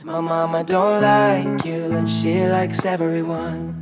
My mama don't like you and she likes everyone.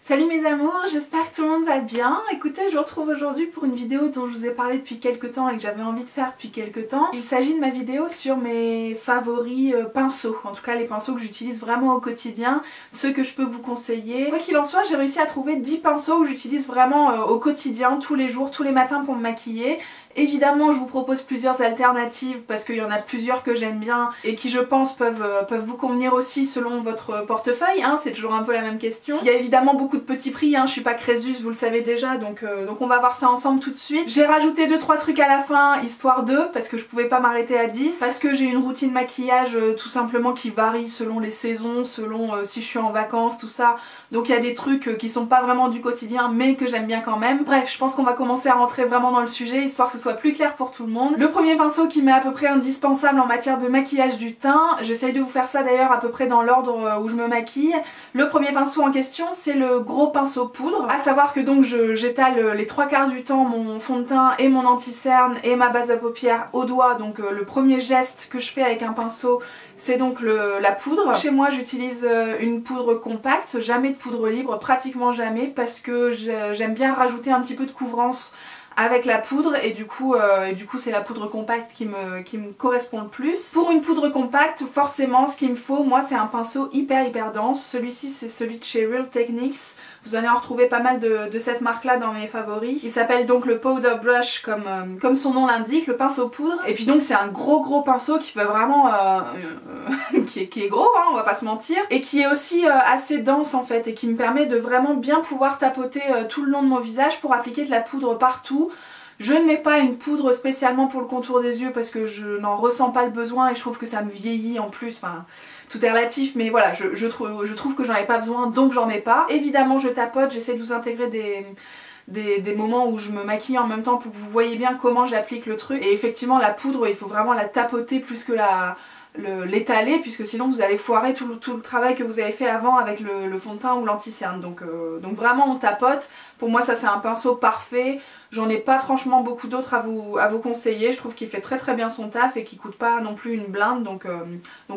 Salut mes amours, j'espère que tout le monde va bien. Écoutez, je vous retrouve aujourd'hui pour une vidéo dont je vous ai parlé depuis quelques temps et que j'avais envie de faire depuis quelques temps. Il s'agit de ma vidéo sur mes favoris pinceaux, en tout cas les pinceaux que j'utilise vraiment au quotidien, ceux que je peux vous conseiller. Quoi qu'il en soit, j'ai réussi à trouver 10 pinceaux que j'utilise vraiment au quotidien, tous les jours, tous les matins pour me maquiller. Évidemment, je vous propose plusieurs alternatives parce qu'il y en a plusieurs que j'aime bien et qui je pense peuvent vous convenir aussi selon votre portefeuille, hein, c'est toujours un peu la même question. Il y a évidemment beaucoup de petits prix, hein, je suis pas Crésus, vous le savez déjà, donc on va voir ça ensemble tout de suite. J'ai rajouté 2-3 trucs à la fin, histoire de, parce que je pouvais pas m'arrêter à 10, parce que j'ai une routine maquillage tout simplement qui varie selon les saisons, selon si je suis en vacances, tout ça. Donc il y a des trucs qui sont pas vraiment du quotidien mais que j'aime bien quand même. Bref, je pense qu'on va commencer à rentrer vraiment dans le sujet, histoire que ce soit plus clair pour tout le monde. Le premier pinceau qui m'est à peu près indispensable en matière de maquillage du teint, j'essaye de vous faire ça d'ailleurs à peu près dans l'ordre où je me maquille. Le premier pinceau en question, c'est le gros pinceau poudre. À savoir que donc j'étale les 3/4 du temps mon fond de teint et mon anti-cerne et ma base à paupières au doigt. Donc le premier geste que je fais avec un pinceau, c'est donc la poudre. Chez moi j'utilise une poudre compacte, jamais de poudre libre, pratiquement jamais, parce que j'aime bien rajouter un petit peu de couvrance avec la poudre et du coup c'est la poudre compacte qui me correspond le plus. Pour une poudre compacte, forcément ce qu'il me faut, moi c'est un pinceau hyper dense. Celui-ci c'est celui de chez Real Techniques. Vous allez en retrouver pas mal de cette marque là dans mes favoris. Il s'appelle donc le Powder Brush comme son nom l'indique, le pinceau poudre. Et puis donc c'est un gros pinceau qui fait vraiment qui est gros, hein, on va pas se mentir, et qui est aussi assez dense en fait et qui me permet de vraiment bien pouvoir tapoter tout le long de mon visage pour appliquer de la poudre partout. Je ne mets pas une poudre spécialement pour le contour des yeux parce que je n'en ressens pas le besoin et je trouve que ça me vieillit en plus, enfin tout est relatif, mais voilà, je trouve que j'en ai pas besoin, donc j'en mets pas. Évidemment je tapote, j'essaie de vous intégrer des moments où je me maquille en même temps pour que vous voyez bien comment j'applique le truc. Et effectivement la poudre, il faut vraiment la tapoter plus que l'étaler, puisque sinon vous allez foirer tout le travail que vous avez fait avant avec le fond de teint ou l'anti-cerne. Donc vraiment on tapote. Pour moi ça c'est un pinceau parfait. J'en ai pas franchement beaucoup d'autres à vous conseiller. Je trouve qu'il fait très bien son taf et qu'il coûte pas non plus une blinde, donc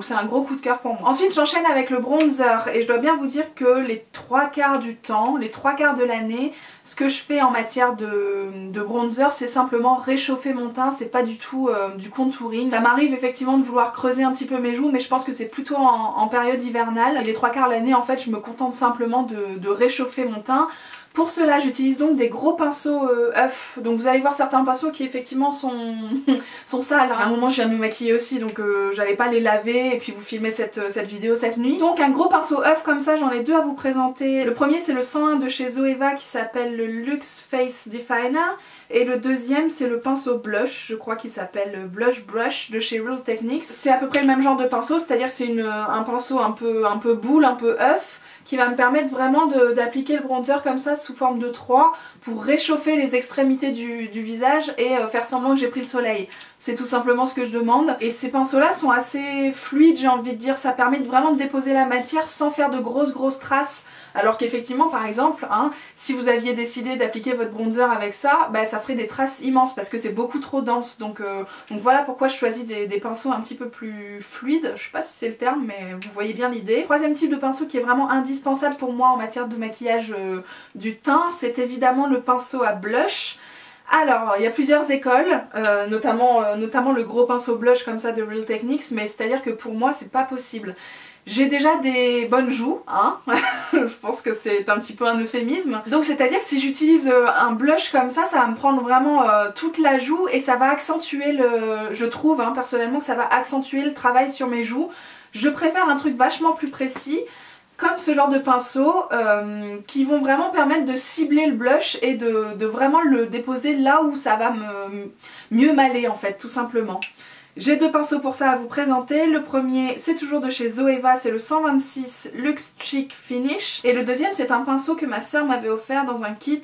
c'est un gros coup de cœur pour moi. Ensuite j'enchaîne avec le bronzer et je dois bien vous dire que les 3/4 du temps, les 3/4 de l'année, ce que je fais en matière de bronzer, c'est simplement réchauffer mon teint, c'est pas du tout du contouring. Ça m'arrive effectivement de vouloir creuser un petit peu mes joues, mais je pense que c'est plutôt en période hivernale. Et les 3/4 de l'année en fait je me contente simplement de réchauffer mon teint. Pour cela j'utilise donc des gros pinceaux œufs, donc vous allez voir certains pinceaux qui effectivement sont sales. À un moment je viens de me maquiller aussi, donc j'allais pas les laver et puis vous filmer cette vidéo cette nuit. Donc un gros pinceau œuf comme ça, j'en ai deux à vous présenter. Le premier c'est le 101 de chez Zoeva qui s'appelle le Luxe Face Definer. Et le deuxième c'est le pinceau blush, je crois qu'il s'appelle le Blush Brush de chez Real Techniques. C'est à peu près le même genre de pinceau, c'est-à-dire c'est un pinceau un peu boule, un peu œuf, qui va me permettre vraiment d'appliquer le bronzer comme ça sous forme de 3 pour réchauffer les extrémités du visage et faire semblant que j'ai pris le soleil. C'est tout simplement ce que je demande. Et ces pinceaux là sont assez fluides, j'ai envie de dire, ça permet vraiment de déposer la matière sans faire de grosses traces. Alors qu'effectivement par exemple, hein, si vous aviez décidé d'appliquer votre bronzer avec ça, bah, ça ferait des traces immenses parce que c'est beaucoup trop dense. Donc voilà pourquoi je choisis des pinceaux un petit peu plus fluides. Je sais pas si c'est le terme, mais vous voyez bien l'idée. Troisième type de pinceau qui est vraiment indispensable pour moi en matière de maquillage du teint, c'est évidemment le pinceau à blush. Alors, il y a plusieurs écoles, notamment le gros pinceau blush comme ça de Real Techniques, mais c'est-à-dire que pour moi c'est pas possible. J'ai déjà des bonnes joues, hein. Je pense que c'est un petit peu un euphémisme. Donc c'est-à-dire que si j'utilise un blush comme ça va me prendre vraiment toute la joue et ça va accentuer je trouve hein, personnellement que ça va accentuer le travail sur mes joues. Je préfère un truc vachement plus précis, comme ce genre de pinceaux qui vont vraiment permettre de cibler le blush et de vraiment le déposer là où ça va mieux m'aller en fait, tout simplement. J'ai deux pinceaux pour ça à vous présenter. Le premier c'est toujours de chez Zoeva, c'est le 126 Luxe Chic Finish. Et le deuxième c'est un pinceau que ma soeur m'avait offert dans un kit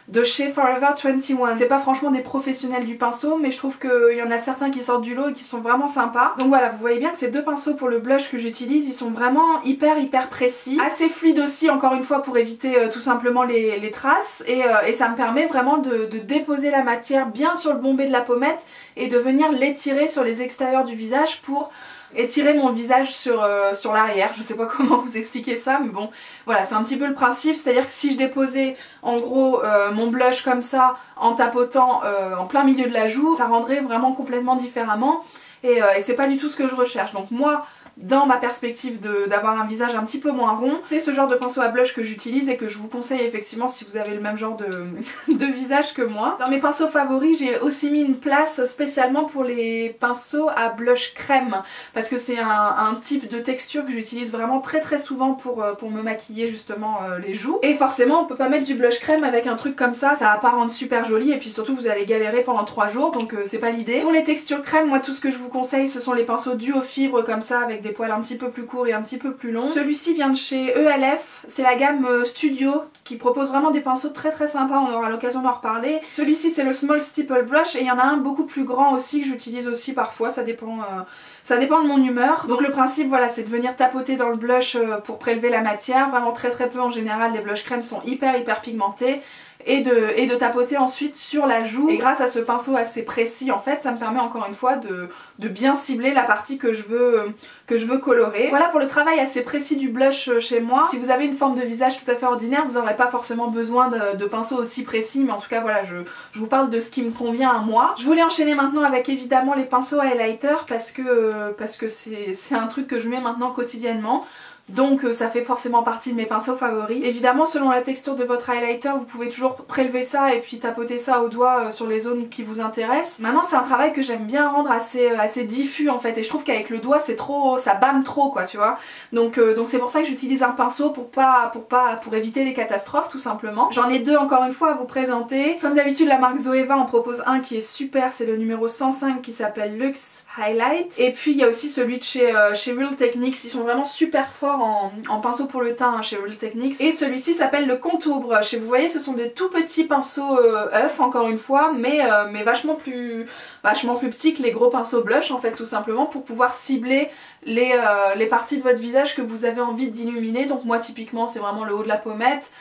de chez Forever 21. C'est pas franchement des professionnels du pinceau, mais je trouve qu'il y en a certains qui sortent du lot et qui sont vraiment sympas. Donc voilà, vous voyez bien que ces deux pinceaux pour le blush que j'utilise, ils sont vraiment hyper précis. Assez fluides aussi, encore une fois, pour éviter tout simplement les traces. Et ça me permet vraiment de déposer la matière bien sur le bombé de la pommette et de venir l'étirer sur les extérieurs du visage pour étirer mon visage sur l'arrière. Je sais pas comment vous expliquer ça, mais bon, voilà, c'est un petit peu le principe. C'est-à-dire que si je déposais en gros mon blush comme ça en tapotant en plein milieu de la joue, ça rendrait vraiment complètement différemment. Et c'est pas du tout ce que je recherche. Donc moi, dans ma perspective d'avoir un visage un petit peu moins rond, c'est ce genre de pinceau à blush que j'utilise et que je vous conseille effectivement si vous avez le même genre de visage que moi. Dans mes pinceaux favoris, j'ai aussi mis une place spécialement pour les pinceaux à blush crème, parce que c'est un type de texture que j'utilise vraiment très souvent pour me maquiller justement les joues. Et forcément on peut pas mettre du blush crème avec un truc comme ça va pas rendre super joli, et puis surtout vous allez galérer pendant 3 jours, donc c'est pas l'idée. Pour les textures crème, moi tout ce que je vous conseille ce sont les pinceaux duo fibres comme ça, avec des poils un petit peu plus courts et un petit peu plus longs. Celui-ci vient de chez ELF, c'est la gamme Studio qui propose vraiment des pinceaux très sympas, on aura l'occasion d'en reparler. Celui-ci c'est le Small Stipple Brush et il y en a un beaucoup plus grand aussi que j'utilise aussi parfois, ça dépend de mon humeur. Donc le principe voilà, c'est de venir tapoter dans le blush pour prélever la matière, vraiment très peu en général, les blush crème sont hyper pigmentés. Et de tapoter ensuite sur la joue, et grâce à ce pinceau assez précis en fait ça me permet encore une fois de bien cibler la partie que je veux colorer. Voilà pour le travail assez précis du blush chez moi. Si vous avez une forme de visage tout à fait ordinaire, vous n'aurez pas forcément besoin de pinceaux aussi précis, mais en tout cas voilà, je vous parle de ce qui me convient à moi. Je voulais enchaîner maintenant avec évidemment les pinceaux highlighter parce que c'est un truc que je mets maintenant quotidiennement. Donc ça fait forcément partie de mes pinceaux favoris. Évidemment selon la texture de votre highlighter vous pouvez toujours prélever ça et puis tapoter ça au doigt sur les zones qui vous intéressent. Maintenant c'est un travail que j'aime bien rendre assez diffus en fait, et je trouve qu'avec le doigt c'est trop, ça bâme trop quoi, tu vois. Donc c'est pour ça que j'utilise un pinceau pour éviter les catastrophes tout simplement. J'en ai deux encore une fois à vous présenter. Comme d'habitude la marque Zoeva en propose un qui est super, c'est le numéro 105 qui s'appelle Luxe Highlight. Et puis il y a aussi celui de chez Real Techniques, ils sont vraiment super forts en pinceau pour le teint chez Real Techniques. Et celui-ci s'appelle le Contour Brush. Et vous voyez ce sont des tout petits pinceaux œufs encore une fois, mais vachement plus petits que les gros pinceaux blush en fait, tout simplement pour pouvoir cibler les parties de votre visage que vous avez envie d'illuminer. Donc moi typiquement c'est vraiment le haut de la pommette,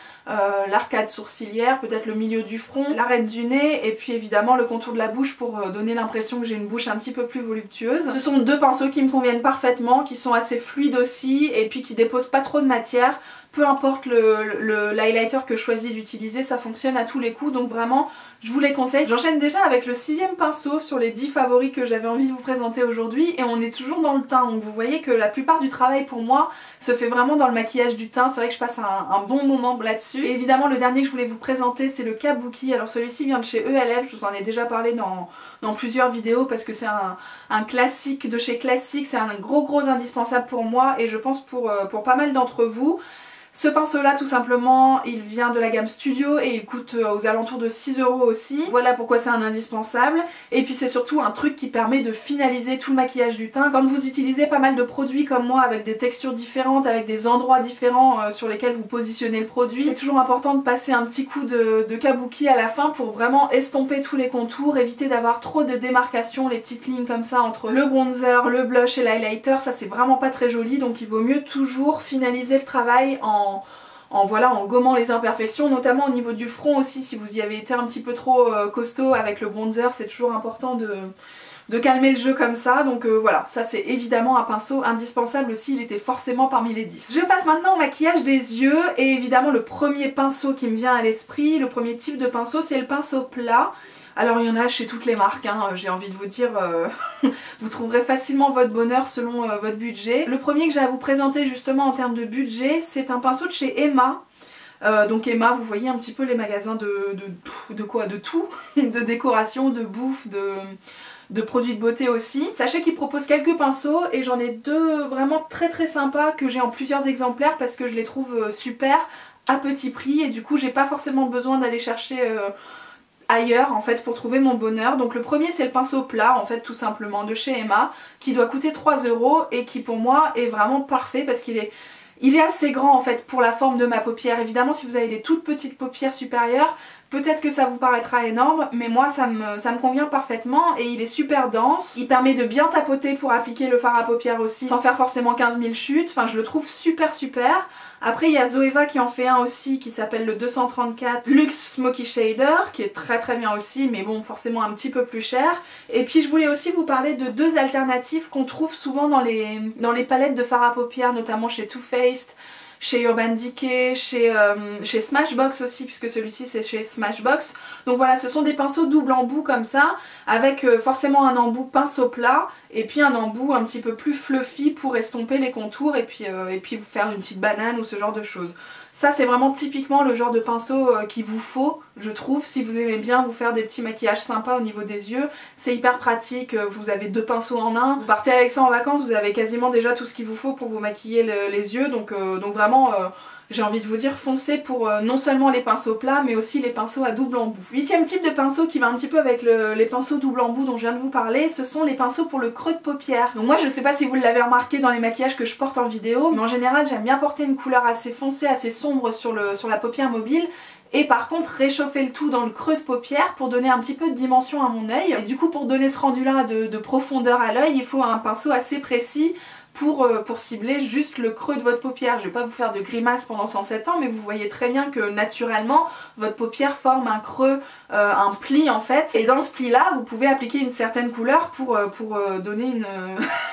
l'arcade sourcilière, peut-être le milieu du front, l'arête du nez et puis évidemment le contour de la bouche pour donner l'impression que j'ai une bouche un petit peu plus voluptueuse. Ce sont deux pinceaux qui me conviennent parfaitement, qui sont assez fluides aussi et puis qui déposent pas trop de matière. Peu importe l'highlighter que je choisis d'utiliser, ça fonctionne à tous les coups, donc vraiment je vous les conseille. J'enchaîne déjà avec le 6e pinceau sur les 10 favoris que j'avais envie de vous présenter aujourd'hui, et on est toujours dans le teint, donc vous voyez que la plupart du travail pour moi se fait vraiment dans le maquillage du teint. C'est vrai que je passe un bon moment là-dessus. Et évidemment le dernier que je voulais vous présenter c'est le Kabuki. Alors celui-ci vient de chez ELF, je vous en ai déjà parlé dans plusieurs vidéos parce que c'est un classique de chez Classique, c'est un gros indispensable pour moi et je pense pour pas mal d'entre vous. Ce pinceau là tout simplement il vient de la gamme Studio et il coûte aux alentours de 6 € aussi. Voilà pourquoi c'est un indispensable. Et puis c'est surtout un truc qui permet de finaliser tout le maquillage du teint. Quand vous utilisez pas mal de produits comme moi avec des textures différentes, avec des endroits différents sur lesquels vous positionnez le produit, c'est toujours important de passer un petit coup de Kabuki à la fin pour vraiment estomper tous les contours, éviter d'avoir trop de démarcations, les petites lignes comme ça entre le bronzer, le blush et l'highlighter, ça c'est vraiment pas très joli, donc il vaut mieux toujours finaliser le travail en gommant les imperfections, notamment au niveau du front aussi. Si vous y avez été un petit peu trop costaud avec le bronzer, c'est toujours important de calmer le jeu comme ça. Donc voilà, ça c'est évidemment un pinceau indispensable aussi, il était forcément parmi les 10. Je passe maintenant au maquillage des yeux, et évidemment le premier pinceau qui me vient à l'esprit, le premier type de pinceau, c'est le pinceau plat. Alors il y en a chez toutes les marques, hein, j'ai envie de vous dire, vous trouverez facilement votre bonheur selon votre budget. Le premier que j'ai à vous présenter justement en termes de budget, c'est un pinceau de chez Emma. Donc Emma, vous voyez un petit peu les magasins de quoi, de tout, de décoration, de bouffe, de produits de beauté aussi. Sachez qu'ils proposent quelques pinceaux et j'en ai deux vraiment très sympas que j'ai en plusieurs exemplaires parce que je les trouve super à petit prix et du coup j'ai pas forcément besoin d'aller chercher ailleurs en fait pour trouver mon bonheur. Donc le premier c'est le pinceau plat en fait tout simplement de chez Emma qui doit coûter 3 € et qui pour moi est vraiment parfait parce qu'il est assez grand en fait pour la forme de ma paupière. Évidemment si vous avez des toutes petites paupières supérieures, Peut-être que ça vous paraîtra énorme, mais moi ça me convient parfaitement et il est super dense. Il permet de bien tapoter pour appliquer le fard à paupières aussi, sans faire forcément 15 000 chutes. Enfin, je le trouve super super. Après, il y a Zoeva qui en fait un aussi qui s'appelle le 234 Luxe Smoky Shader, qui est très très bien aussi, mais bon, forcément un petit peu plus cher. Et puis je voulais aussi vous parler de deux alternatives qu'on trouve souvent dans les palettes de fard à paupières, notamment chez Too Faced, chez Urban Decay, chez Smashbox aussi, puisque celui-ci c'est chez Smashbox. Donc voilà, ce sont des pinceaux double embout comme ça, avec forcément un embout pinceau plat, et puis un embout un petit peu plus fluffy pour estomper les contours, et puis vous faire une petite banane ou ce genre de choses. Ça c'est vraiment typiquement le genre de pinceau qu'il vous faut, je trouve, si vous aimez bien vous faire des petits maquillages sympas au niveau des yeux. C'est hyper pratique, vous avez deux pinceaux en un, vous partez avec ça en vacances, vous avez quasiment déjà tout ce qu'il vous faut pour vous maquiller les yeux, donc vraiment... j'ai envie de vous dire, foncez pour non seulement les pinceaux plats, mais aussi les pinceaux à double embout. 8e type de pinceau qui va un petit peu avec les pinceaux double embout dont je viens de vous parler, ce sont les pinceaux pour le creux de paupière. Donc moi je sais pas si vous l'avez remarqué dans les maquillages que je porte en vidéo, mais en général j'aime bien porter une couleur assez foncée, assez sombre sur la paupière mobile. Et par contre réchauffer le tout dans le creux de paupière pour donner un petit peu de dimension à mon œil. Et du coup pour donner ce rendu là de profondeur à l'œil, il faut un pinceau assez précis pour cibler juste le creux de votre paupière. Je vais pas vous faire de grimaces pendant 107 ans, mais vous voyez très bien que naturellement votre paupière forme un creux, un pli en fait, et dans ce pli là vous pouvez appliquer une certaine couleur pour donner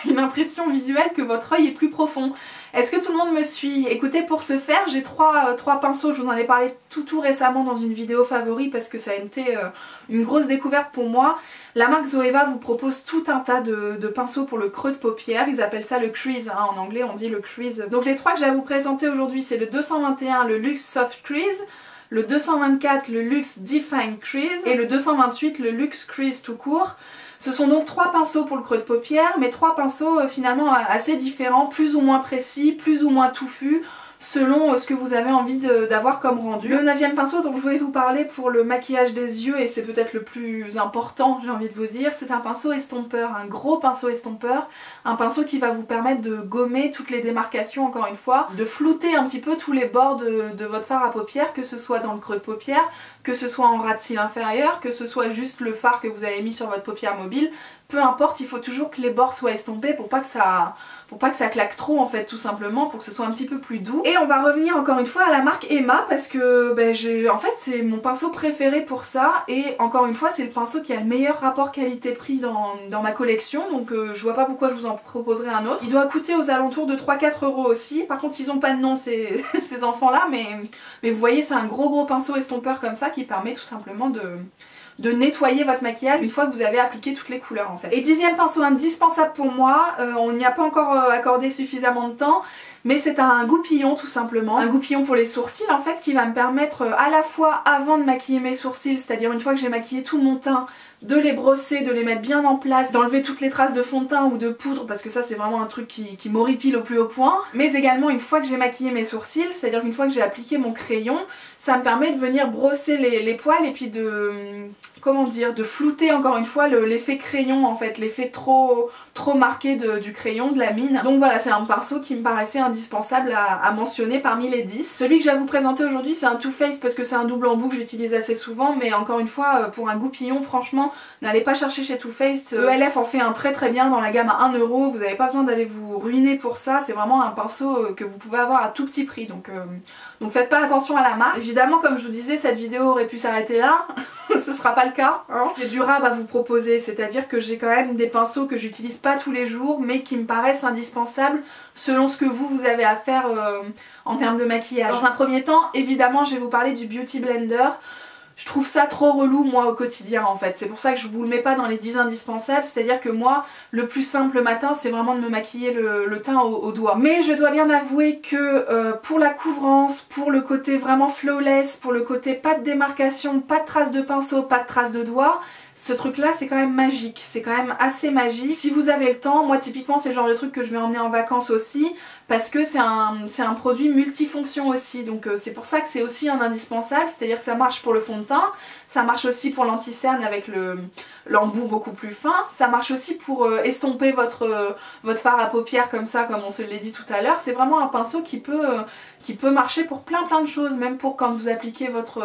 une impression visuelle que votre œil est plus profond. Est-ce que tout le monde me suit? Écoutez, pour ce faire j'ai trois pinceaux, je vous en ai parlé tout récemment dans une vidéo favori parce que ça a été une grosse découverte pour moi. La marque Zoeva vous propose tout un tas de pinceaux pour le creux de paupière, ils appellent ça le crease, hein, en anglais on dit le crease. Donc les trois que j'ai à vous présenter aujourd'hui c'est le 221, le Luxe Soft Crease, le 224, le Luxe Define Crease et le 228, le Luxe Crease tout court. Ce sont donc trois pinceaux pour le creux de paupière, mais trois pinceaux finalement assez différents, plus ou moins précis, plus ou moins touffus, selon ce que vous avez envie d'avoir comme rendu. Le 9e pinceau dont je voulais vous parler pour le maquillage des yeux, et c'est peut-être le plus important j'ai envie de vous dire, c'est un pinceau estompeur, un gros pinceau estompeur, un pinceau qui va vous permettre de gommer toutes les démarcations encore une fois, de flouter un petit peu tous les bords de votre fard à paupières, que ce soit dans le creux de paupière, que ce soit en ras de cils inférieur, que ce soit juste le fard que vous avez mis sur votre paupière mobile, peu importe, il faut toujours que les bords soient estompés pour pas que ça claque trop en fait, tout simplement, pour que ce soit un petit peu plus doux. Et on va revenir encore une fois à la marque Emma parce que en fait c'est mon pinceau préféré pour ça, et encore une fois c'est le pinceau qui a le meilleur rapport qualité-prix dans ma collection, donc je vois pas pourquoi je vous en proposerai un autre. Il doit coûter aux alentours de 3-4 € aussi, par contre ils ont pas de nom ces enfants là, mais vous voyez c'est un gros pinceau estompeur comme ça qui permet tout simplement de nettoyer votre maquillage une fois que vous avez appliqué toutes les couleurs en fait. Et 10e pinceau indispensable pour moi, on n'y a pas encore accordé suffisamment de temps, mais c'est un goupillon tout simplement. Un goupillon pour les sourcils en fait qui va me permettre à la fois avant de maquiller mes sourcils, c'est-à-dire une fois que j'ai maquillé tout mon teint, de les brosser, de les mettre bien en place, d'enlever toutes les traces de fond de teint ou de poudre parce que ça c'est vraiment un truc qui m'horripile au plus haut point, mais également une fois que j'ai maquillé mes sourcils, c'est-à-dire qu'une fois que j'ai appliqué mon crayon, ça me permet de venir brosser les poils et puis de flouter encore une fois l'effet crayon en fait, l'effet trop marqué du crayon, de la mine. Donc voilà, c'est un pinceau qui me paraissait indispensable à mentionner parmi les 10. Celui que je vais vous présenter aujourd'hui c'est un Too Faced parce que c'est un double embout que j'utilise assez souvent, mais encore une fois pour un goupillon franchement n'allez pas chercher chez Too Faced. ELF en fait un très bien dans la gamme à 1 €, vous n'avez pas besoin d'aller vous ruiner pour ça, c'est vraiment un pinceau que vous pouvez avoir à tout petit prix, donc faites pas attention à la marque. Évidemment comme je vous disais cette vidéo aurait pu s'arrêter là, ce sera pas le cas, hein. J'ai du rab à vous proposer, c'est-à-dire que j'ai quand même des pinceaux que j'utilise pas tous les jours mais qui me paraissent indispensables selon ce que vous avez à faire en termes de maquillage. Dans un premier temps, évidemment je vais vous parler du Beauty Blender. Je trouve ça trop relou moi au quotidien en fait, c'est pour ça que je vous le mets pas dans les 10 indispensables, c'est-à-dire que moi le plus simple le matin c'est vraiment de me maquiller le teint au doigt. Mais je dois bien avouer que pour la couvrance, pour le côté vraiment flawless, pour le côté pas de démarcation, pas de traces de pinceau, pas de traces de doigt, ce truc là c'est quand même magique, c'est quand même assez magique. Si vous avez le temps, moi typiquement c'est le genre de truc que je vais emmener en vacances aussi, parce que c'est un produit multifonction aussi, donc c'est pour ça que c'est aussi un indispensable, c'est-à-dire que ça marche pour le fond de teint, ça marche aussi pour l'anti-cerne avec l'embout beaucoup plus fin, ça marche aussi pour estomper votre fard à paupières comme ça, comme on se l'est dit tout à l'heure. C'est vraiment un pinceau qui peut marcher pour plein de choses, même pour quand vous appliquez votre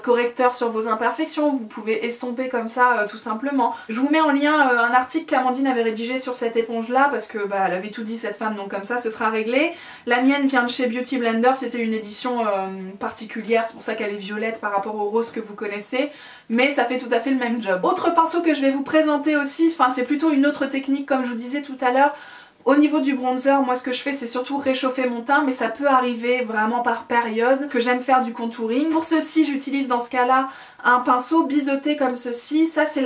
correcteur sur vos imperfections, vous pouvez estomper comme ça tout simplement. Je vous mets en lien un article qu'Amandine avait rédigé sur cette éponge là, parce que bah, elle avait tout dit cette femme, donc comme ça ce sera réglé. La mienne vient de chez Beauty Blender, c'était une édition particulière, c'est pour ça qu'elle est violette par rapport au rose que vous connaissez, mais ça fait tout à fait le même job. Autre pinceau que je vais vous présenter aussi, enfin c'est plutôt une autre technique comme je vous disais tout à l'heure. Au niveau du bronzer, moi ce que je fais c'est surtout réchauffer mon teint, mais ça peut arriver vraiment par période que j'aime faire du contouring. Pour ceci j'utilise dans ce cas là un pinceau biseauté comme ceci. Ça c'est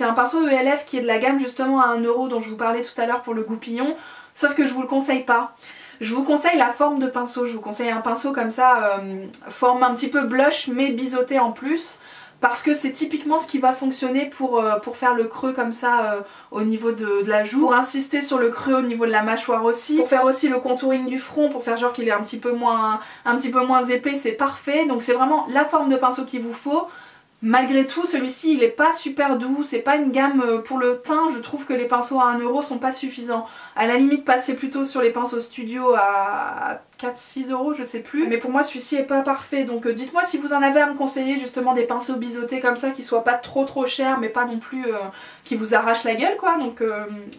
un pinceau ELF qui est de la gamme justement à 1 € dont je vous parlais tout à l'heure pour le goupillon, sauf que je vous le conseille pas. Je vous conseille la forme de pinceau, je vous conseille un pinceau comme ça, forme un petit peu blush mais biseauté en plus. Parce que c'est typiquement ce qui va fonctionner pour faire le creux comme ça au niveau de la joue, pour insister sur le creux au niveau de la mâchoire aussi, pour faire aussi le contouring du front, pour faire genre qu'il est un petit peu moins épais, c'est parfait. Donc c'est vraiment la forme de pinceau qu'il vous faut. Malgré tout, celui-ci il est pas super doux, c'est pas une gamme pour le teint, je trouve que les pinceaux à 1 € sont pas suffisants. À la limite passer plutôt sur les pinceaux studio à 4-6 € je sais plus, mais pour moi celui-ci est pas parfait, donc dites-moi si vous en avez à me conseiller justement des pinceaux biseautés comme ça qui soient pas trop chers mais pas non plus qui vous arrachent la gueule quoi, donc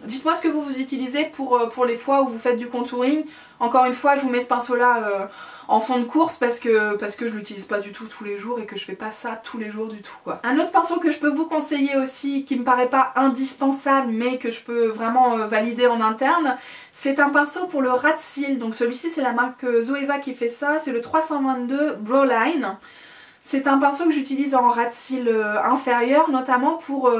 dites-moi ce que vous utilisez pour les fois où vous faites du contouring. Encore une fois je vous mets ce pinceau là en fond de course parce que je l'utilise pas du tout tous les jours et que je fais pas ça tous les jours du tout quoi. Un autre pinceau que je peux vous conseiller aussi, qui me paraît pas indispensable mais que je peux vraiment valider en interne, c'est un pinceau pour le ras de cils. Donc celui-ci c'est la marque Zoeva qui fait ça, c'est le 322 Broline. C'est un pinceau que j'utilise en ras de cils inférieur, notamment pour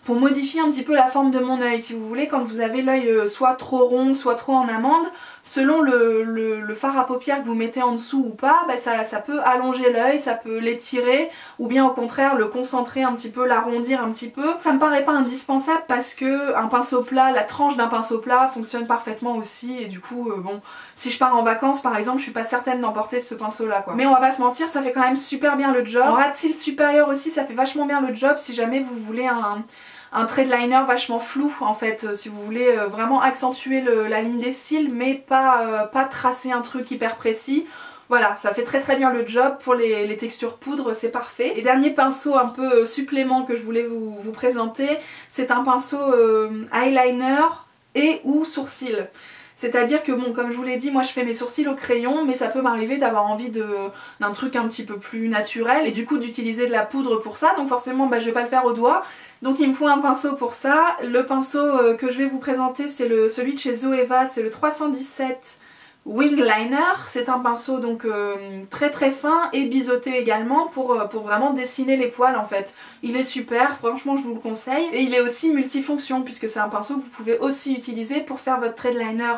modifier un petit peu la forme de mon œil. Si vous voulez, quand vous avez l'œil soit trop rond, soit trop en amande, selon le fard à paupières que vous mettez en dessous ou pas, bah ça peut allonger l'œil, ça peut l'étirer, ou bien au contraire le concentrer un petit peu, l'arrondir un petit peu. Ça me paraît pas indispensable parce que un pinceau plat, la tranche d'un pinceau plat fonctionne parfaitement aussi, et du coup bon, si je pars en vacances par exemple, je suis pas certaine d'emporter ce pinceau là quoi. Mais on va pas se mentir, ça fait quand même super bien le job. En ras de cils supérieur aussi, ça fait vachement bien le job si jamais vous voulez un trait de liner vachement flou en fait, si vous voulez vraiment accentuer la ligne des cils mais pas tracer un truc hyper précis. Voilà, ça fait très bien le job. Pour les textures poudre, c'est parfait. Et dernier pinceau un peu supplément que je voulais vous présenter, c'est un pinceau eyeliner et ou sourcil. C'est-à-dire que bon, comme je vous l'ai dit, moi je fais mes sourcils au crayon, mais ça peut m'arriver d'avoir envie d'un truc un petit peu plus naturel et du coup d'utiliser de la poudre pour ça, donc forcément je vais pas le faire au doigt. Donc il me faut un pinceau pour ça. Le pinceau que je vais vous présenter c'est celui de chez Zoeva, c'est le 317 Wing Liner. C'est un pinceau donc très fin et biseauté également pour vraiment dessiner les poils en fait. Il est super, franchement je vous le conseille. Et il est aussi multifonction puisque c'est un pinceau que vous pouvez aussi utiliser pour faire votre trait de liner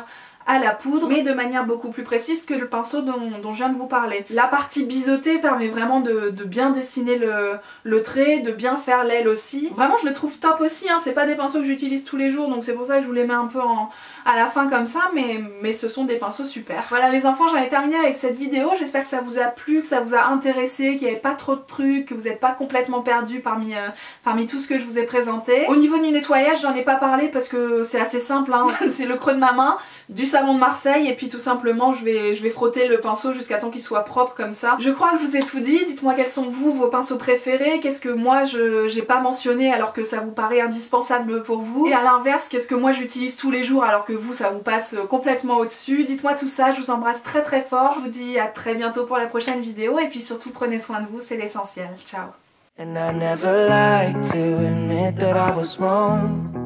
à la poudre, mais de manière beaucoup plus précise que le pinceau dont je viens de vous parler. La partie biseautée permet vraiment de bien dessiner le trait, de bien faire l'aile aussi. Vraiment je le trouve top aussi, hein. C'est pas des pinceaux que j'utilise tous les jours, donc c'est pour ça que je vous les mets un peu à la fin comme ça, mais ce sont des pinceaux super. Voilà les enfants, j'en ai terminé avec cette vidéo, j'espère que ça vous a plu, que ça vous a intéressé, qu'il n'y avait pas trop de trucs, que vous n'êtes pas complètement perdu parmi tout ce que je vous ai présenté. Au niveau du nettoyage, j'en ai pas parlé parce que c'est assez simple, hein. C'est le creux de ma main, du savon de Marseille et puis tout simplement je vais frotter le pinceau jusqu'à temps qu'il soit propre comme ça. Je crois que je vous ai tout dit, dites-moi quels sont vos pinceaux préférés, qu'est-ce que moi j'ai pas mentionné alors que ça vous paraît indispensable pour vous, et à l'inverse qu'est-ce que moi j'utilise tous les jours alors que vous ça vous passe complètement au-dessus. Dites-moi tout ça, je vous embrasse très fort, je vous dis à très bientôt pour la prochaine vidéo et puis surtout prenez soin de vous, c'est l'essentiel. Ciao. And I never like to admit that I was wrong.